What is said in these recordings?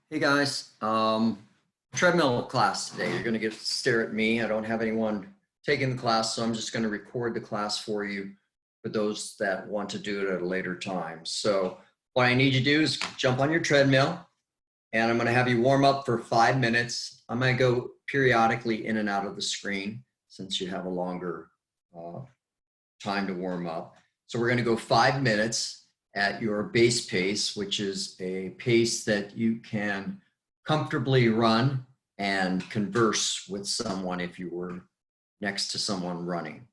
Hey guys, treadmill class today. You're going to get to stare at me. I don't have anyone taking the class, so I'm just going to record the class for you for those that want to do it at a later time. So what I need you to do is jump on your treadmill, and I'm going to have you warm up for 5 minutes. I'm going to go periodically in and out of the screen since you have a longer time to warm up. So we're going to go 5 minutes at your base pace, which is a pace that you can comfortably run and converse with someone if you were next to someone running.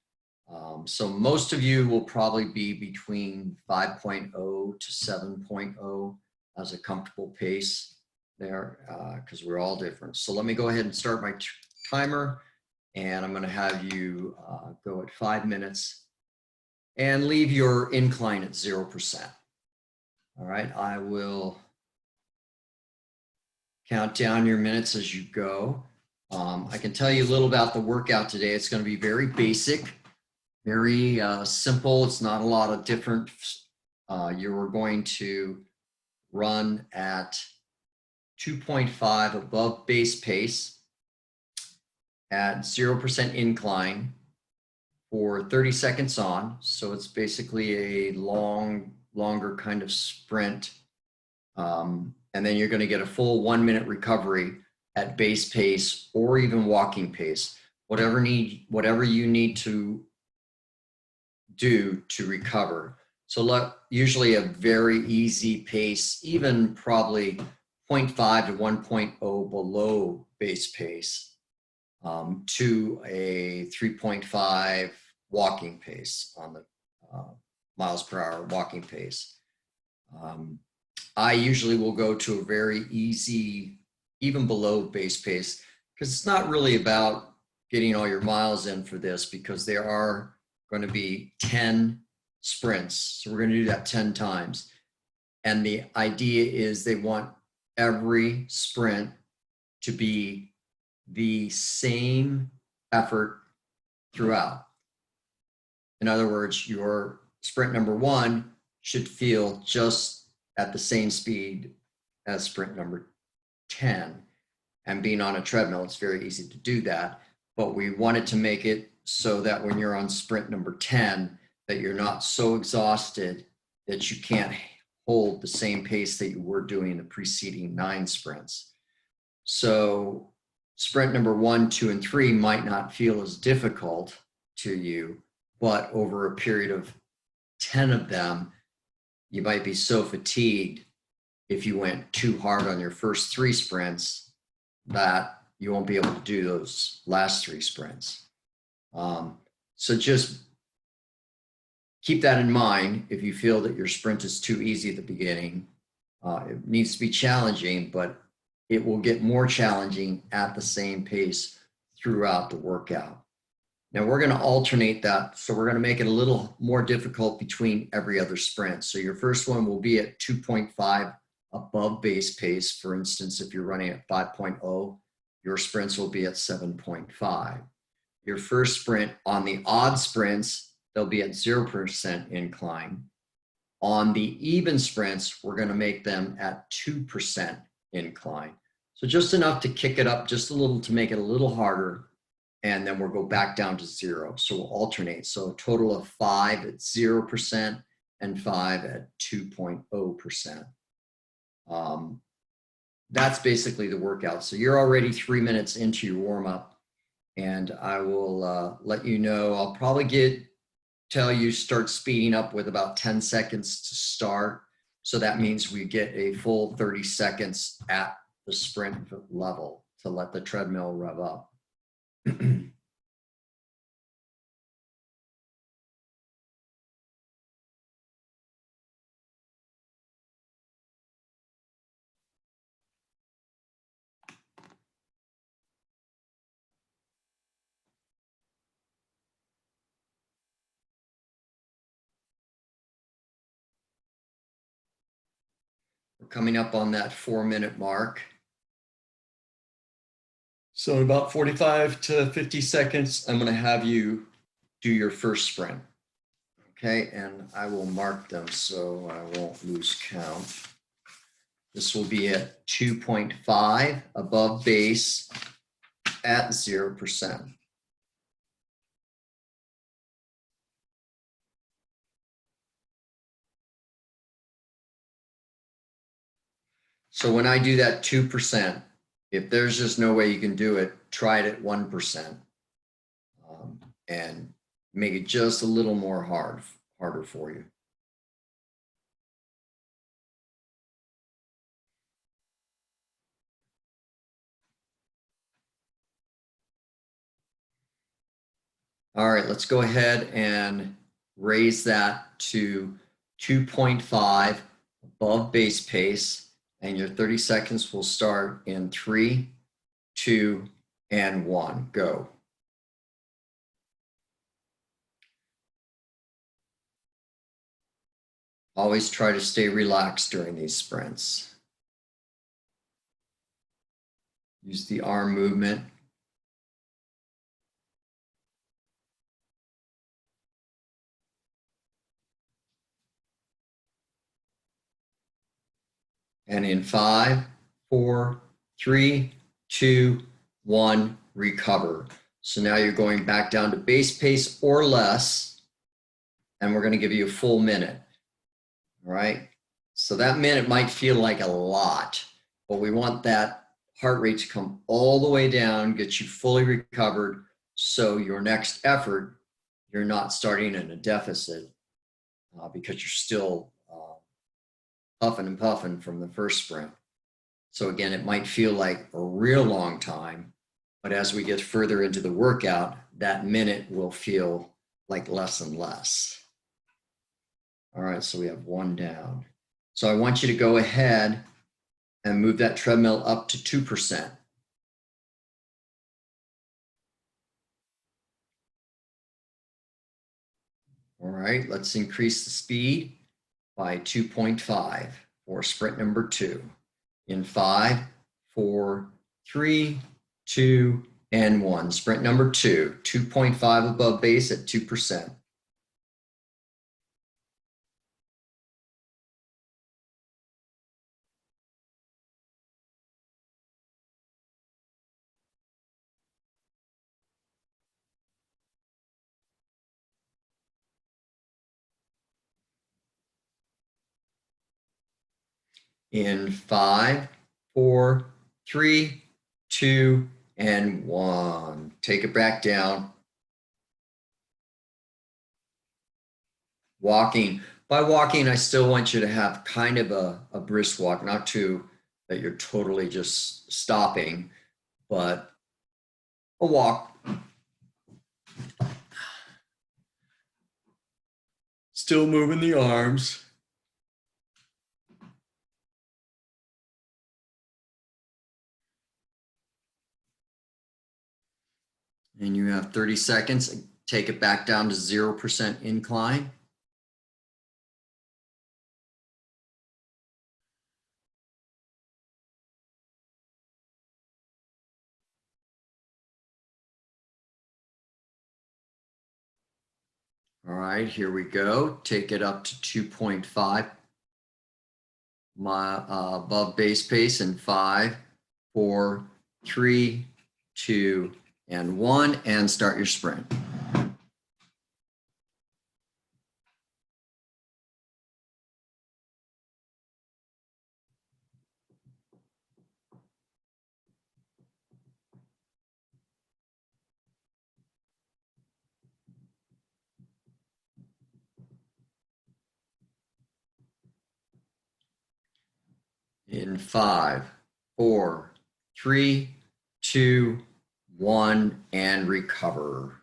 So most of you will probably be between 5.0 to 7.0 as a comfortable pace there, because we're all different. So let me go ahead and start my timer, and I'm going to have you go at 5 minutes and leave your incline at 0%. All right, I will count down your minutes as you go. I can tell you a little about the workout today. It's going to be very basic, very simple. It's not a lot of different. You're going to run at 2.5 above base pace at 0% incline for 30 seconds on. So it's basically a longer kind of sprint. And then you're going to get a full 1 minute recovery at base pace or even walking pace, whatever you need to do to recover. So usually a very easy pace, even probably 0.5 to 1.0 below base pace, to a 3.5 walking pace on the miles per hour walking pace. I usually will go to a very easy, even below base pace, because it's not really about getting all your miles in for this, because there are going to be 10 sprints. So we're going to do that 10 times. And the idea is they want every sprint to be the same effort throughout. In other words, your sprint number 1 should feel just at the same speed as sprint number 10. And being on a treadmill, it's very easy to do that. But we wanted to make it so that when you're on sprint number 10, that you're not so exhausted that you can't hold the same pace that you were doing the preceding 9 sprints. So sprint number 1, 2, and 3 might not feel as difficult to you, but over a period of 10 of them, you might be so fatigued if you went too hard on your first 3 sprints that you won't be able to do those last 3 sprints. So just keep that in mind if you feel that your sprint is too easy at the beginning. It needs to be challenging, but it will get more challenging at the same pace throughout the workout. Now we're going to alternate that. So we're going to make it a little more difficult between every other sprint. So your first one will be at 2.5 above base pace. For instance, if you're running at 5.0, your sprints will be at 7.5. Your first sprint on the odd sprints, they'll be at 0% incline. On the even sprints, we're going to make them at 2% incline. So just enough to kick it up just a little to make it a little harder. And then we'll go back down to 0. So we'll alternate. So a total of 5 at 0% and 5 at 2.0%. That's basically the workout. So you're already 3 minutes into your warm up, and I will let you know. I'll probably tell you start speeding up with about 10 seconds to start. So that means we get a full 30 seconds at the sprint level to let the treadmill rev up. We're coming up on that 4-minute mark. So in about 45 to 50 seconds, I'm going to have you do your first sprint. Okay, and I will mark them so I won't lose count. This will be at 2.5 above base at 0%. So when I do that 2%, if there's just no way you can do it, try it at 1%, and make it just a little more harder for you. All right, let's go ahead and raise that to 2.5 above base pace, and your 30 seconds will start in 3, 2, and 1. Go. Always try to stay relaxed during these sprints. Use the arm movement. And in 5, 4, 3, 2, 1, recover. So now you're going back down to base pace or less, and we're going to give you a full minute. All right. So that minute might feel like a lot, but we want that heart rate to come all the way down, get you fully recovered. So your next effort, you're not starting in a deficit because you're still puffing and puffing from the first sprint. So again, it might feel like a real long time, but as we get further into the workout, that minute will feel like less and less. All right, so we have 1 down. So I want you to go ahead and move that treadmill up to 2%. All right, let's increase the speed by 2.5 for sprint number 2. In 5, 4, 3, 2, and 1. Sprint number 2, 2.5 above base at 2%. In 5, 4, 3, 2, and 1. Take it back down. Walking. By walking, I still want you to have kind of a brisk walk, not too that you're totally just stopping, but a walk. Still moving the arms. And you have 30 seconds. Take it back down to 0% incline. All right, here we go. Take it up to 2.5 above base pace in 5, 4, 3, 2, and 1, and start your sprint. In 5, 4, 3, 2, 1, and recover.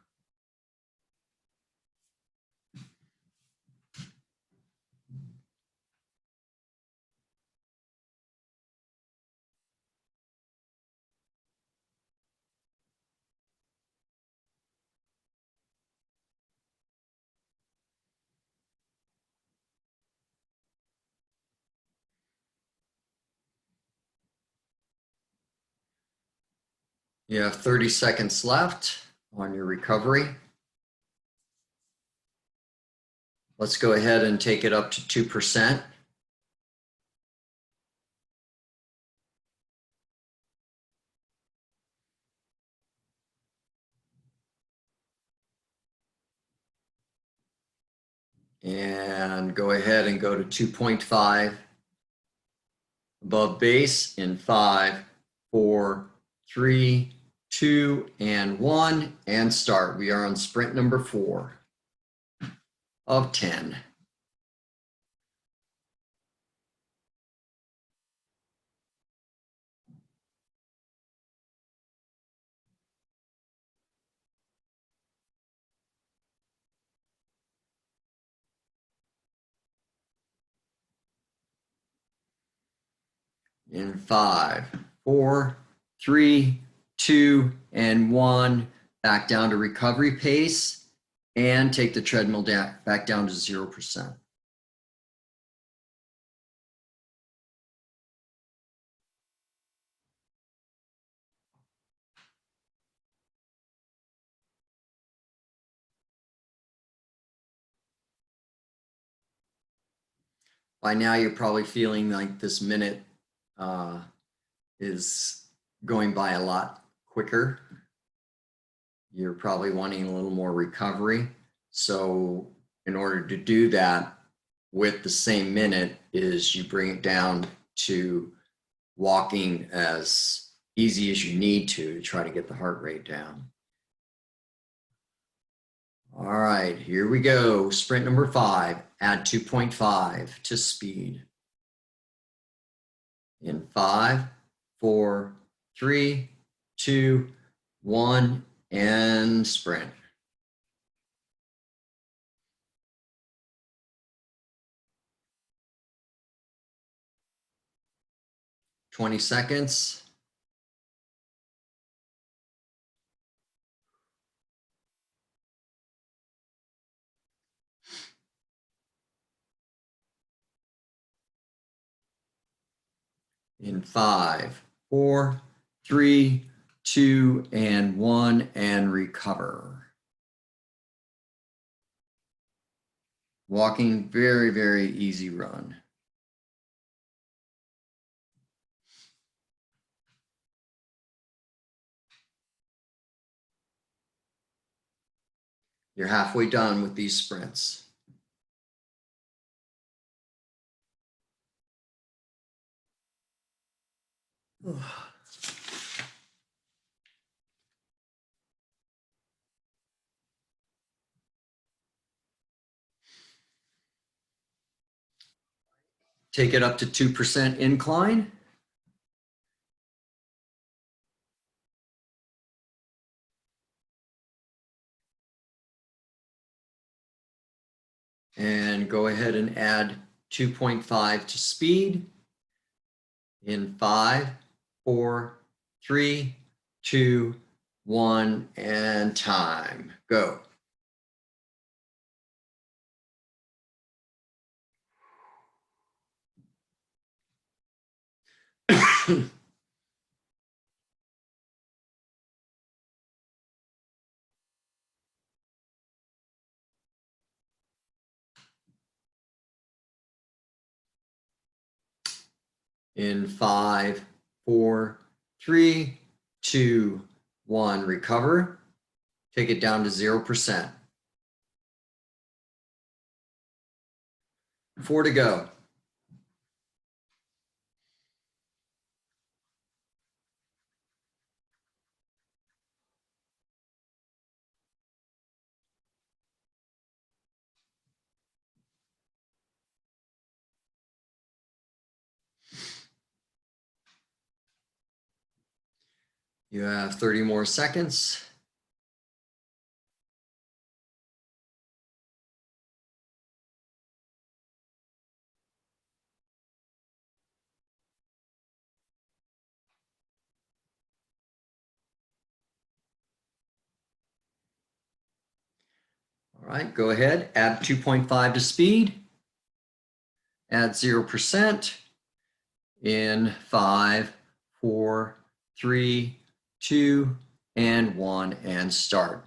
You have 30 seconds left on your recovery. Let's go ahead and take it up to 2%. And go ahead and go to 2.5 above base in 5, 4, 3, 2, and 1, and start. We are on sprint number 4 of 10. In 5, 4, 3, 2, and 1. Back down to recovery pace and take the treadmill back down to 0%. By now, you're probably feeling like this minute is going by a lot quicker. You're probably wanting a little more recovery. So in order to do that with the same minute is you bring it down to walking as easy as you need to try to get the heart rate down. All right, here we go. Sprint number 5, add 2.5 to speed. In 5, 4, 3, 2, 1, and sprint. "20 seconds. In 5, 4, 3, 2, and 1, and recover. Walking, very, very easy run. You're halfway done with these sprints. Take it up to 2% incline. And go ahead and add 2.5 to speed. In 5, 4, 3, 2, 1, and time. Go. In 5, 4, 3, 2, 1, recover. Take it down to 0%. 4 to go. You have 30 more seconds. All right, go ahead, add 2.5 to speed, add 0% in 5, 4, 3, 2, and 1, and start.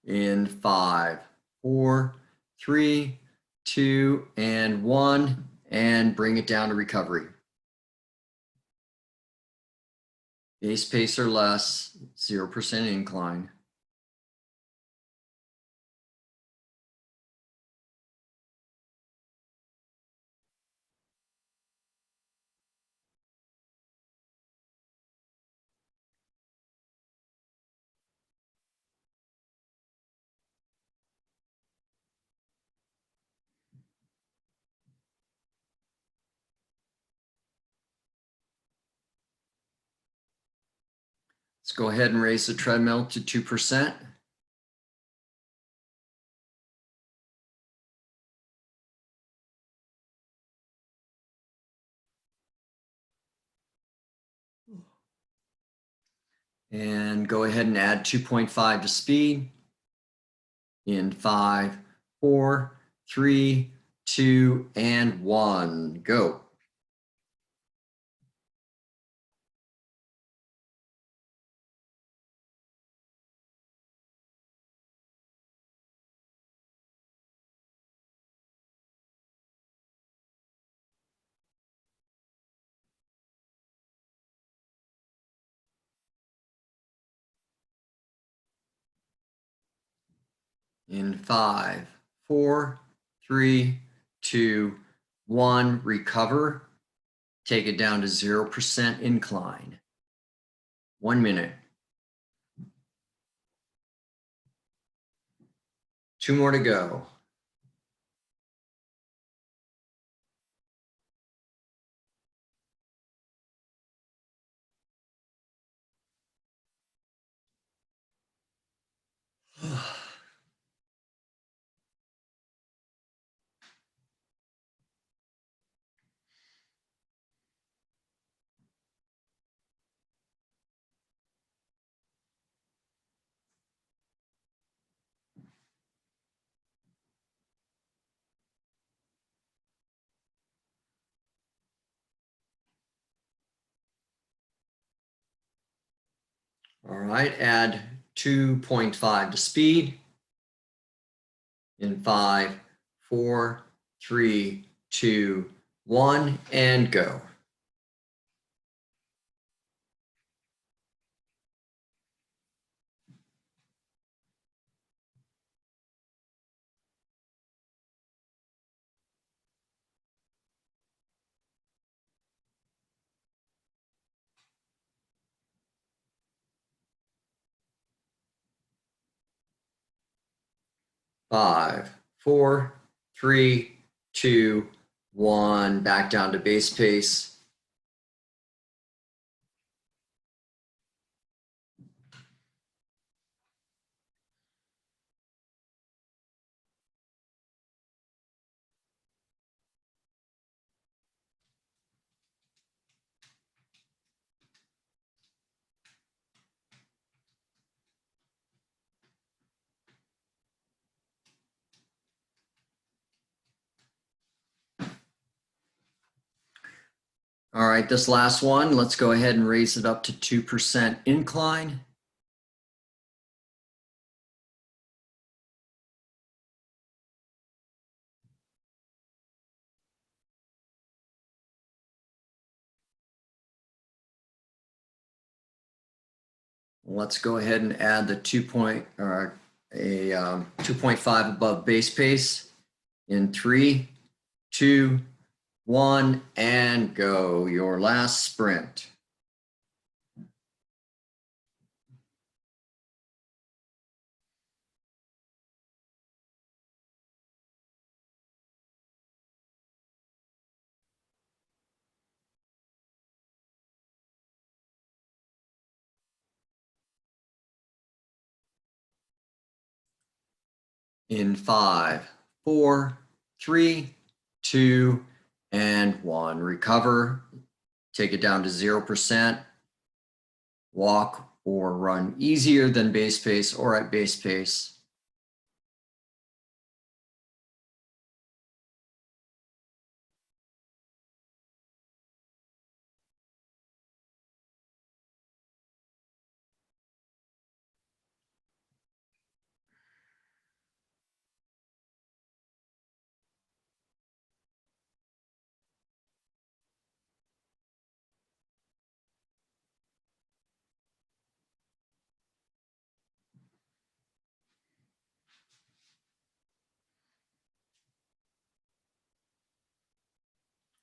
in 5, 4, 3, 2, and 1, and bring it down to recovery. Base pace or less, 0% incline. Let's go ahead and raise the treadmill to 2%. And go ahead and add 2.5 to speed in 5, 4, 3, 2, and 1. Go. In 5, 4, 3, 2, 1. Recover. Take it down to 0% incline. 1 minute. 2 more to go. All right, add 2.5 to speed in 5, 4, 3, 2, 1, and go. Five, four, three, two, one. Back down to base pace. All right, this last one, let's go ahead and raise it up to 2% incline. Let's go ahead and add the 2.5 above base pace in 3, 2, 1, and go. Your last sprint. In 5, 4, 3, 2, and 1. Recover. Take it down to 0%. Walk or run easier than base pace or at base pace.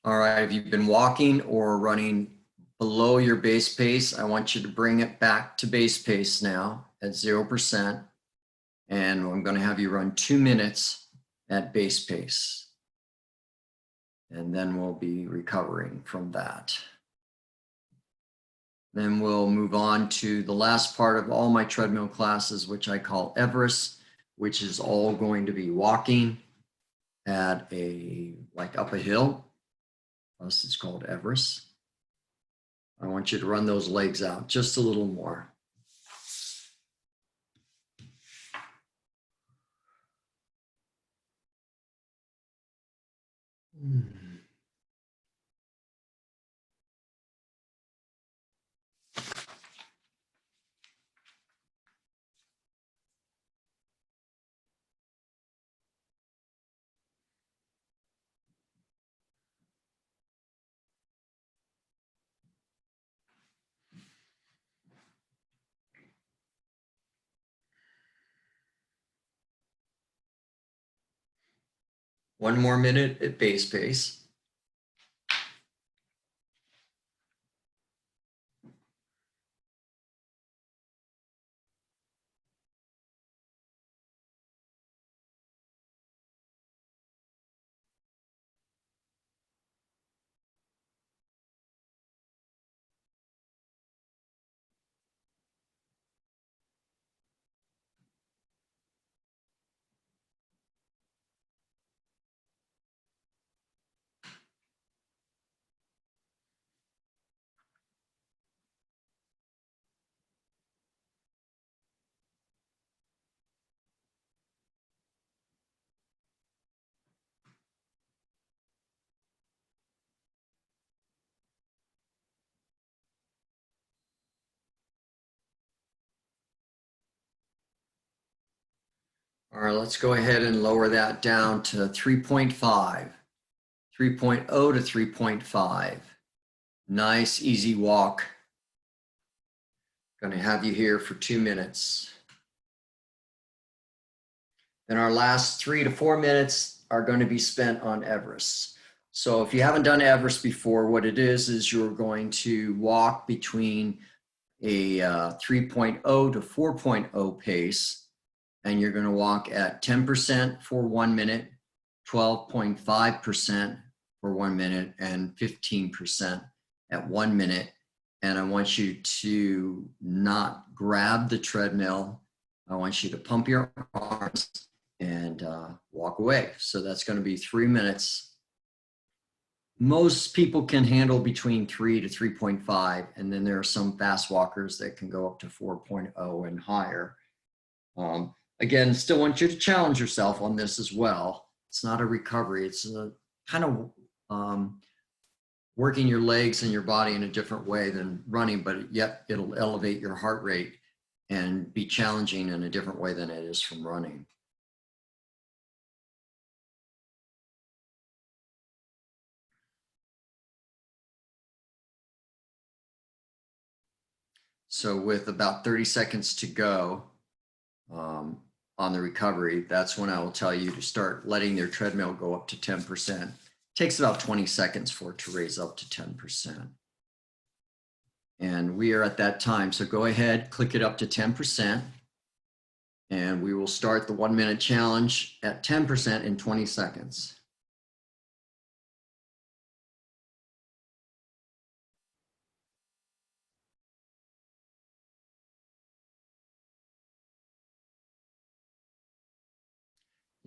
All right, if you've been walking or running below your base pace, I want you to bring it back to base pace now at 0%. And I'm going to have you run 2 minutes at base pace. And then we'll be recovering from that. Then we'll move on to the last part of all my treadmill classes, which I call Everest, which is all going to be walking at up a hill. Plus it's called Everest. I want you to run those legs out just a little more. One more minute at base pace. All right, let's go ahead and lower that down to 3.5, 3.0 to 3.5. Nice, easy walk. Going to have you here for 2 minutes. Then our last 3 to 4 minutes are going to be spent on Everest. So if you haven't done Everest before, what it is you're going to walk between a 3.0 to 4.0 pace, and you're going to walk at 10% for 1 minute, 12.5% for 1 minute, and 15% at 1 minute. And I want you to not grab the treadmill. I want you to pump your arms and walk away. So that's going to be 3 minutes. Most people can handle between 3 to 3.5, and then there are some fast walkers that can go up to 4.0 and higher. Again, still want you to challenge yourself on this as well. It's not a recovery. It's a kind of working your legs and your body in a different way than running, but yet it'll elevate your heart rate and be challenging in a different way than it is from running. So with about 30 seconds to go on the recovery, that's when I will tell you to start letting your treadmill go up to 10%. It takes about 20 seconds for it to raise up to 10%. And we are at that time. So go ahead, click it up to 10%. And we will start the 1 minute challenge at 10% in 20 seconds.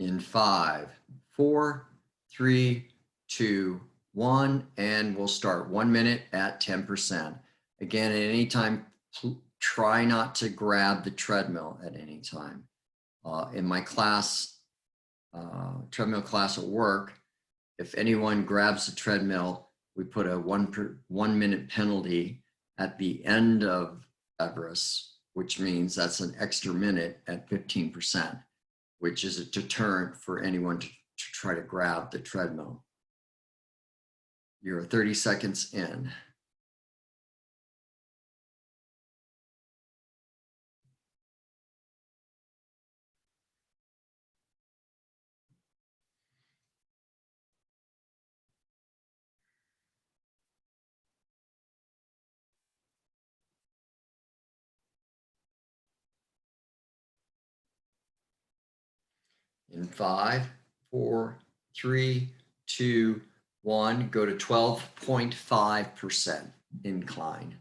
In 5, 4, 3, 2, 1, and we'll start 1 minute at 10%. Again, at any time, try not to grab the treadmill at any time. In my class, treadmill class at work, if anyone grabs the treadmill, we put a 1 minute penalty at the end of Everest, which means that's an extra minute at 15%. Which is a deterrent for anyone to try to grab the treadmill. You're 30 seconds in. In 5, 4, 3, 2, 1. Go to 12.5% incline.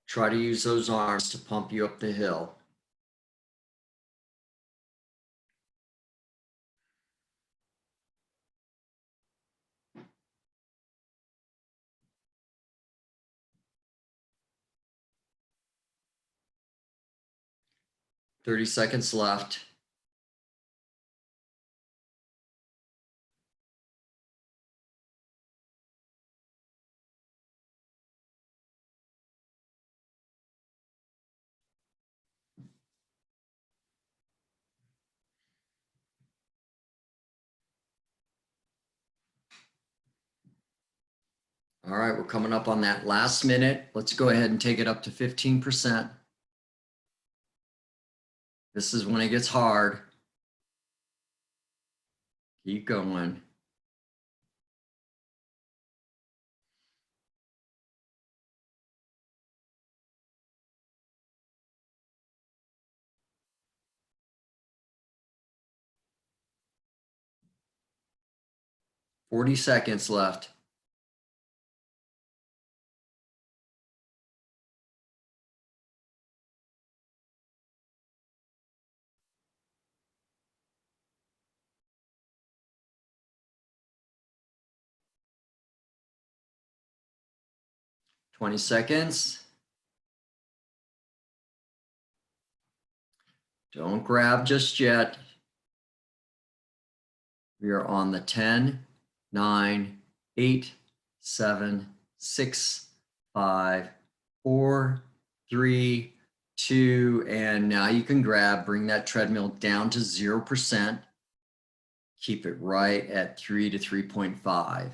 Try to use those arms to pump you up the hill. Thirty seconds left. All right, we're coming up on that last minute. Let's go ahead and take it up to 15%. This is when it gets hard. Keep going. Forty seconds left. Twenty seconds. Don't grab just yet. We are on the 10, 9, 8, 7, 6, 5, 4, 3, 2, and now you can grab, bring that treadmill down to 0%. Keep it right at 3 to 3.5.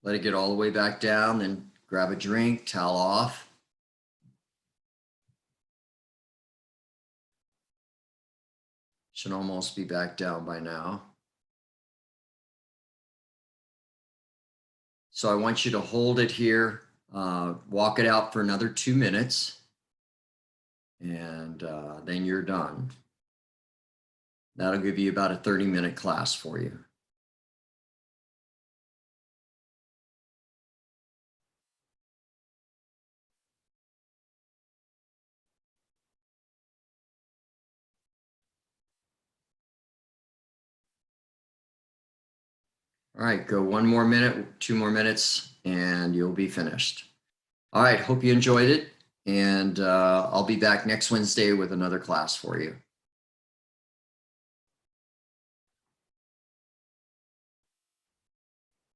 Let it get all the way back down, then grab a drink, towel off. Should almost be back down by now. So I want you to hold it here, walk it out for another 2 minutes, and then you're done. That'll give you about a 30-minute class for you. All right, go 1 more minute, 2 more minutes, and you'll be finished. All right, hope you enjoyed it, and I'll be back next Wednesday with another class for you.